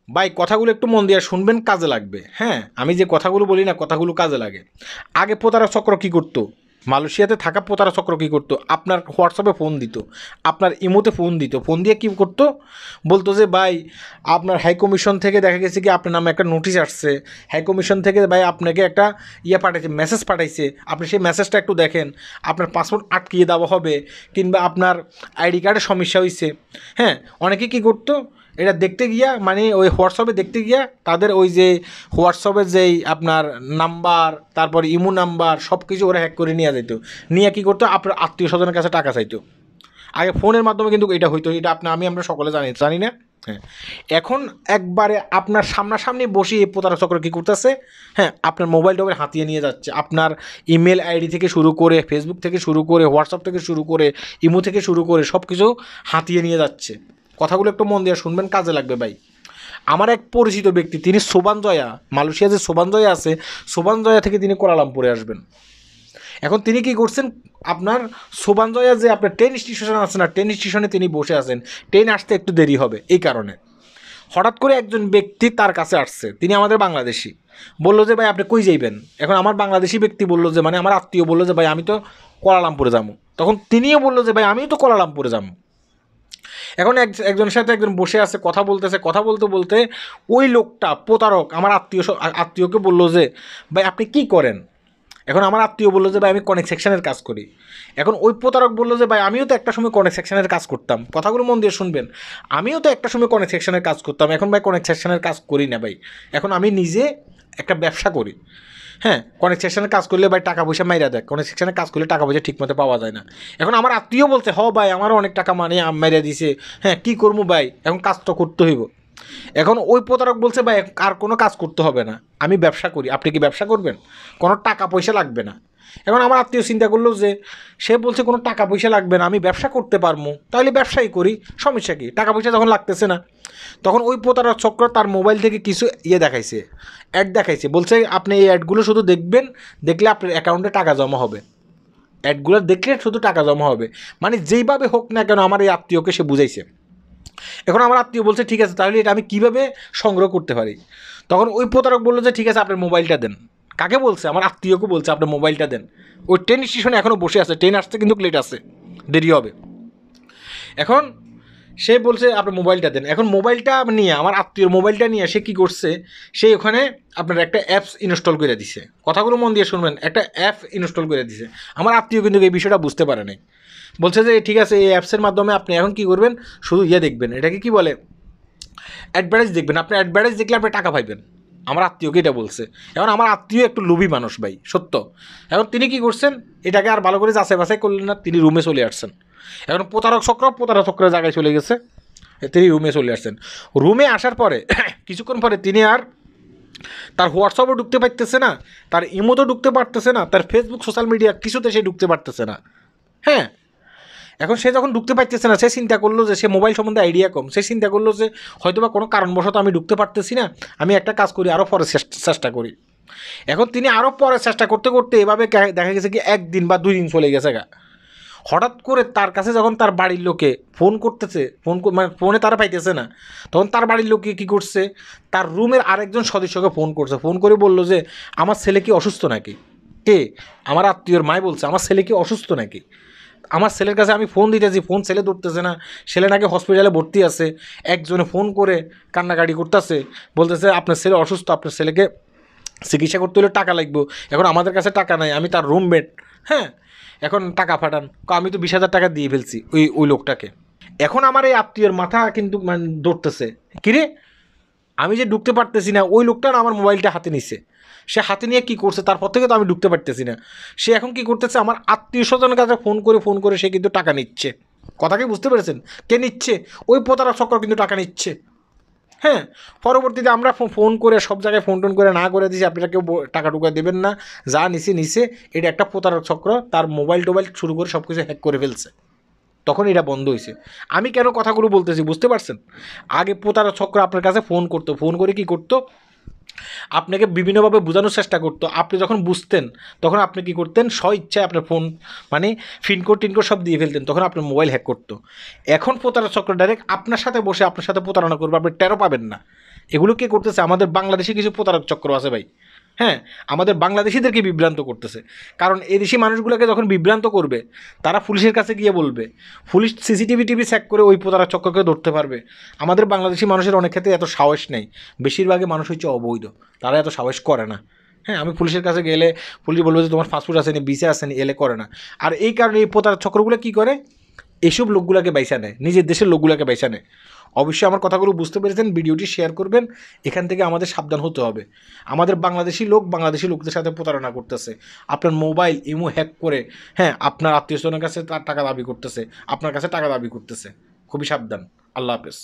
ভাই কথাগুলো একটু মন দিয়ে শুনবেন, কাজে লাগবে। হ্যাঁ, আমি যে কথাগুলো বলি না, কথাগুলো কাজে লাগে। আগে প্রতারক চক্র কী করতো, মালয়েশিয়াতে থাকা প্রতারক চক্র কী করতো, আপনার হোয়াটসঅ্যাপে ফোন দিত, আপনার ইমোতে ফোন দিত, ফোন দিয়ে কী করতো, বলতো যে ভাই আপনার হাই কমিশন থেকে দেখা গেছে কি আপনার নামে একটা নোটিশ আসছে, হাই কমিশন থেকে ভাই আপনাকে একটা পাঠাইছে, মেসেজ পাঠাইছে, আপনি সেই মেসেজটা একটু দেখেন, আপনার পাসপোর্ট আটকিয়ে দেওয়া হবে, কিংবা আপনার আইডি কার্ডের সমস্যা হয়েছে। হ্যাঁ, অনেকে কী করতো, এটা দেখতে গিয়া মানে ওই হোয়াটসঅ্যাপে দেখতে গিয়া তাদের ওই যে হোয়াটসঅ্যাপের যেই আপনার নাম্বার, তারপর ইমো নাম্বার সব কিছু ওরা হ্যাক করে নিয়ে যেত, নিয়ে কী করতো আপনার আত্মীয় স্বজনের কাছে টাকা চাইতো। আগে ফোনের মাধ্যমে কিন্তু এটা হইতো, এটা আমরা সকলে জানি না। হ্যাঁ, এখন একবারে আপনার সামনাসামনি বসে এই প্রতারক চক্র কী করতেছে, হ্যাঁ, আপনার মোবাইল টোবাইল হাতিয়ে নিয়ে যাচ্ছে, আপনার ইমেল আইডি থেকে শুরু করে, ফেসবুক থেকে শুরু করে, হোয়াটসঅ্যাপ থেকে শুরু করে, ইমো থেকে শুরু করে সব কিছু হাতিয়ে নিয়ে যাচ্ছে। কথাগুলো একটু মন দিয়ে শুনবেন, কাজে লাগবে ভাই। আমার এক পরিচিত ব্যক্তি, তিনি সোবানজয়া, মালয়েশিয়া যে সোবানজয়া আছে, সোবানজয়া থেকে তিনি কোয়ালালামপুরে আসবেন। এখন তিনি কি করছেন, আপনার সোবানজয়া যে আপনার ট্রেন স্টেশন আছে না, ট্রেন স্টেশনে তিনি বসে আছেন, ট্রেন আসতে একটু দেরি হবে, এই কারণে হঠাৎ করে একজন ব্যক্তি তার কাছে আসছে, তিনি আমাদের বাংলাদেশি, বললো যে ভাই আপনি কই যাইবেন। এখন আমার বাংলাদেশি ব্যক্তি বললো যে, মানে আমার আত্মীয় বললো যে ভাই আমি তো কোয়ালালামপুরে যাবো। তখন তিনিও বললো যে ভাই আমিও তো কোয়ালালামপুরে যাবো। এখন একজনের সাথে একজন বসে আছে, কথা বলতেছে, কথা বলতে বলতে ওই লোকটা প্রতারক আমার আত্মীয়কে বললো যে ভাই আপনি কি করেন। এখন আমার আত্মীয় বললো যে ভাই আমি কনেক্ট সেকশনের কাজ করি। এখন ওই প্রতারক বললো যে ভাই আমিও তো একটা সময় কনেক্ট সেকশনের কাজ করতাম। কথাগুলো মন দিয়ে শুনবেন, আমিও তো একটা সময় কনেক্ট সেকশনের কাজ করতাম, এখন ভাই কনেক্ট সেকশনের কাজ করি না ভাই, এখন আমি নিজে একটা ব্যবসা করি। হ্যাঁ, কনেক্ট সেকশনের কাজ করলে ভাই টাকা পয়সা মাইরা দেয়, কনেক্ট সেকশনের কাজ করলে টাকা পয়সা ঠিকমতো পাওয়া যায় না। এখন আমার আত্মীয় বলছে হ ভাই আমারও অনেক টাকা মানে মাইরা দিছে, হ্যাঁ কী করবো ভাই, এখন কাজ তো করতে হইব। এখন ওই প্রতারক বলছে ভাই আর কোনো কাজ করতে হবে না, আমি ব্যবসা করি, আপনি কি ব্যবসা করবেন, কোনো টাকা পয়সা লাগবে না। এখন আমার আত্মীয় চিন্তা করলো যে সে বলছে কোনো টাকা পয়সা লাগবে না, আমি ব্যবসা করতে পারবো, তাহলে ব্যবসাই করি, সমস্যা কী, টাকা পয়সা যখন লাগতেছে না। তখন ওই প্রতারক চক্র তার মোবাইল থেকে কিছু দেখাইছে, অ্যাড দেখাইছে, বলছে আপনি এই অ্যাডগুলো শুধু দেখবেন, দেখলে আপনার অ্যাকাউন্টে টাকা জমা হবে, অ্যাডগুলো দেখলে শুধু টাকা জমা হবে। মানে যেইভাবে হোক না কেন আমার এই আত্মীয়কে সে বুঝাইছে। এখন আমার আত্মীয় বলছে ঠিক আছে তাহলে এটা আমি কীভাবে সংগ্রহ করতে পারি। তখন ওই প্রতারক বললো যে ঠিক আছে আপনার মোবাইলটা দেন। কাকে বলছে, আমার আত্মীয়কে বলছে আপনার মোবাইলটা দেন। ওই ট্রেন স্টেশনে এখনও বসে আছে, ট্রেন আসতে কিন্তু লেট আছে, দেরি হবে। এখন সে বলছে আপনার মোবাইলটা দেন। এখন মোবাইলটা নিয়ে, আমার আত্মীয়র মোবাইলটা নিয়ে সে কী করছে, সে ওখানে আপনার একটা অ্যাপস ইনস্টল করে দিছে। কথাগুলো মন দিয়ে শুনবেন, একটা অ্যাপ ইনস্টল করে দিছে। আমার আত্মীয় কিন্তু এই বিষয়টা বুঝতে পারে নাই, বলছে যে ঠিক আছে এই অ্যাপসের মাধ্যমে আপনি এখন কী করবেন, শুধু দেখবেন, এটাকে কী বলে, অ্যাডভার্টাইজ দেখবেন, আপনি অ্যাডভার্টাইজ দেখলে আপনি টাকা পাইবেন। আমার আত্মীয়কে এটা বলছে। এখন আমার আত্মীয় একটু লোভী মানুষ ভাই, সত্য। এখন তিনি কী করছেন, এটাকে আর ভালো করে যাচাই বাছাই করলেন না, তিনি রুমে চলে আসছেন। এখন প্রতারক চক্রের জায়গায় চলে গেছে, তিনি রুমে চলে আসছেন। রুমে আসার পরে কিছুক্ষণ পরে তিনি আর তার হোয়াটসঅ্যাপও ঢুকতে পারতেছে না, তার ইমোতেও ঢুকতে পারতেছে না, তার ফেসবুক সোশ্যাল মিডিয়া কিছুতে সে ঢুকতে পারতেছে না। হ্যাঁ, এখন সে যখন ঢুকতে পারতেছে না, সে চিন্তা করলো যে সে মোবাইল সম্বন্ধে আইডিয়া কম, সে চিন্তা করলো যে হয়তোবা কোনো কারণবশত আমি ঢুকতে পারতেছি না, আমি একটা কাজ করি, আরও পরে চেষ্টা করি। এখন তিনি আরও পরে চেষ্টা করতে করতে এভাবে দেখা গেছে কি 1 দিন বা 2 দিন চলে গেছে গা। হঠাৎ করে তার কাছে যখন তার বাড়ির লোকে ফোন করতেছে, মানে ফোনে তারা পাইতেছে না, তখন তার বাড়ির লোকে কী করছে, তার রুমের আরেকজন সদস্যকে ফোন করছে, ফোন করে বললো যে আমার ছেলে কি অসুস্থ নাকি। কে, আমার আত্মীয়র মায় বলছে আমার ছেলে কি অসুস্থ নাকি। আমার ছেলের কাছে আমি ফোন দিতেছি, ফোন ছেলে ধরতেছে না, ছেলে নাকি হসপিটালে ভর্তি আছে। একজনে ফোন করে কান্নাকাটি করতেছে, বলতেছে আপনার ছেলে অসুস্থ, আপনার ছেলেকে চিকিৎসা করতে হলে টাকা লাগবে, এখন আমাদের কাছে টাকা নাই, আমি তার রুমমেট, হ্যাঁ এখন টাকা পাঠান। আমি তো 20,000 টাকা দিয়ে ফেলছি ওই লোকটাকে। এখন আমার এই আত্মীয়ের মাথা কিন্তু মানে ধরতেছে, কিরে আমি যে ঢুকতে পারতেছি না, ওই লোকটা না আমার মোবাইলটা হাতে নিছে, সে হাতে নিয়ে কী করছে, তারপর থেকে তো আমি ঢুকতে পারতেছি না। সে এখন কী করতেছে, আমার আত্মীয় স্বজনের কাছে ফোন করে সে কিন্তু টাকা নিচ্ছে। কথা কি বুঝতে পেরেছেন, কে নিচ্ছে, ওই প্রতারক চক্র কিন্তু টাকা নিচ্ছে। হ্যাঁ, পরবর্তীতে আমরা ফোন করে সব জায়গায় ফোন টোন করে না করে দিয়েছি আপনারা কেউ টাকা টুকা দেবেন না, যা নিছে এটা একটা প্রতারক চক্র, তার মোবাইল টোবাইল শুরু করে সব কিছু হ্যাক করে ফেলছে। তখন এটা বন্ধ হয়েছে। আমি কেন কথাগুলো বলতেছি বুঝতে পারছেন। আগে প্রতারক চক্র আপনার কাছে ফোন করতো, ফোন করে কী করতো, আপনাকে বিভিন্নভাবে বোঝানোর চেষ্টা করতো, আপনি যখন বুঝতেন তখন আপনি কী করতেন, স্বইচ্ছায় আপনার ফোন মানে পিনকোড টিনকোড সব দিয়ে ফেলতেন, তখন আপনার মোবাইল হ্যাক করতো। এখন প্রতারক চক্র ডাইরেক্ট আপনার সাথে বসে আপনার সাথে প্রতারণা করবে, আপনি টেরও পাবেন না। এগুলো কে করতেছে? আমাদের বাংলাদেশে কিছু প্রতারক চক্র আছে ভাই। হ্যাঁ, আমাদের বাংলাদেশিদেরকে বিভ্রান্ত করতেছে। কারণ এই দেশি মানুষগুলোকে যখন বিভ্রান্ত করবে, তারা পুলিশের কাছে গিয়ে বলবে, পুলিশ টিভি চেক করে ওই প্রতারক চক্রকে ধরতে পারবে। আমাদের বাংলাদেশি মানুষের অনেক ক্ষেত্রে এত সাহস নেই, বেশিরভাগই মানুষ হচ্ছে অবৈধ, তারা এত সাহস করে না। হ্যাঁ, আমি পুলিশের কাছে গেলে পুলিশ বলবে যে তোমার পাসপোর্ট আসেনি, ভিসা আসেনি, এলে করে না। আর এই কারণে এই প্রতারক চক্রগুলো কী করে, এসব লোকগুলোকে বাইসা নেয়, নিজের দেশের লোকগুলোকে বাইসা নেয়। অবশ্যই আমার কথাগুলো বুঝতে পেরেছেন, ভিডিওটি শেয়ার করবেন। এখান থেকে আমাদের সাবধান হতে হবে। আমাদের বাংলাদেশি লোক বাংলাদেশি লোকদের সাথে প্রতারণা করতেছে, আপনার মোবাইল ইমো হ্যাক করে, হ্যাঁ, আপনার আত্মীয়স্বজনের কাছে তার টাকা দাবি করতেছে, আপনার কাছে টাকা দাবি করতেছে। খুবই সাবধান। আল্লাহ হাফেজ।